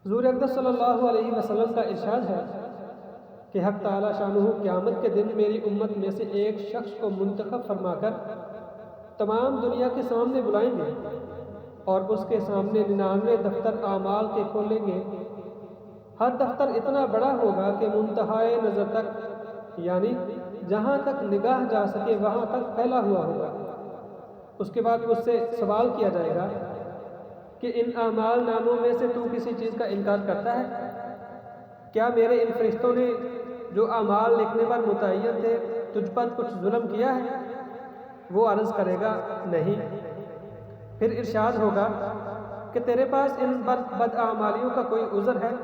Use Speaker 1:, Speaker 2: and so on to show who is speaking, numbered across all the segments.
Speaker 1: حضور اقدس صلی اللہ علیہ وسلم کا ارشاد ہے کہ حق تعالی شانہ قیامت کے دن میری امت میں سے ایک شخص کو منتخب فرما کر تمام دنیا کے سامنے بلائیں گے اور اس کے سامنے 99 دفتر اعمال کے کھولیں گے۔ ہر دفتر اتنا بڑا ہوگا کہ منتہائے نظر تک، یعنی جہاں تک نگاہ جا سکے وہاں تک پھیلا ہوا ہوگا۔ اس کے بعد اس سے سوال کیا جائے گا کہ ان اعمال ناموں میں سے تو کسی چیز کا انکار کرتا ہے؟ کیا میرے ان فرشتوں نے جو اعمال لکھنے پر متعین تھے تجھ پر کچھ ظلم کیا ہے؟ وہ عرض کرے گا نہیں۔ پھر ارشاد ہوگا کہ تیرے پاس ان بداعمالیوں کا کوئی عذر ہے؟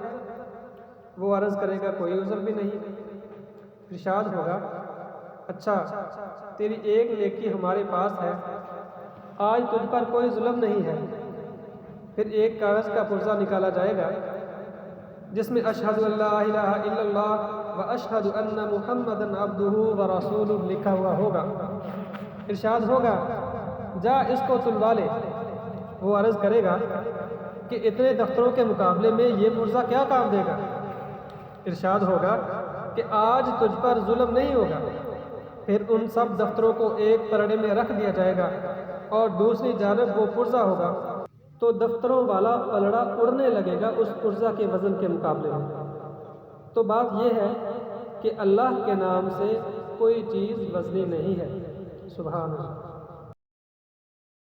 Speaker 1: وہ عرض کرے گا کوئی عذر بھی نہیں۔ ارشاد ہوگا اچھا تیری ایک نیکی ہمارے پاس ہے، آج تجھ پر کوئی ظلم نہیں ہے۔ پھر ایک کاغذ کا پرزہ نکالا جائے گا جس میں اشہد ان لا الہ الا اللہ و اشہد ان محمدا عبدہ و رسولہ لکھا ہوا ہوگا۔ ارشاد ہوگا جا اس کو تلوا لے۔ وہ عرض کرے گا کہ اتنے دفتروں کے مقابلے میں یہ پرزہ کیا کام دے گا؟ ارشاد ہوگا کہ آج تجھ پر ظلم نہیں ہوگا۔ پھر ان سب دفتروں کو ایک پرڑے میں رکھ دیا جائے گا اور دوسری جانب وہ پرزہ ہوگا تو دفتروں والا پلڑا اڑنے لگے گا اس پرزہ کے وزن کے مقابلے میں۔ تو بات یہ ہے کہ اللہ کے نام سے کوئی چیز وزنی نہیں ہے۔ سبحان اللہ۔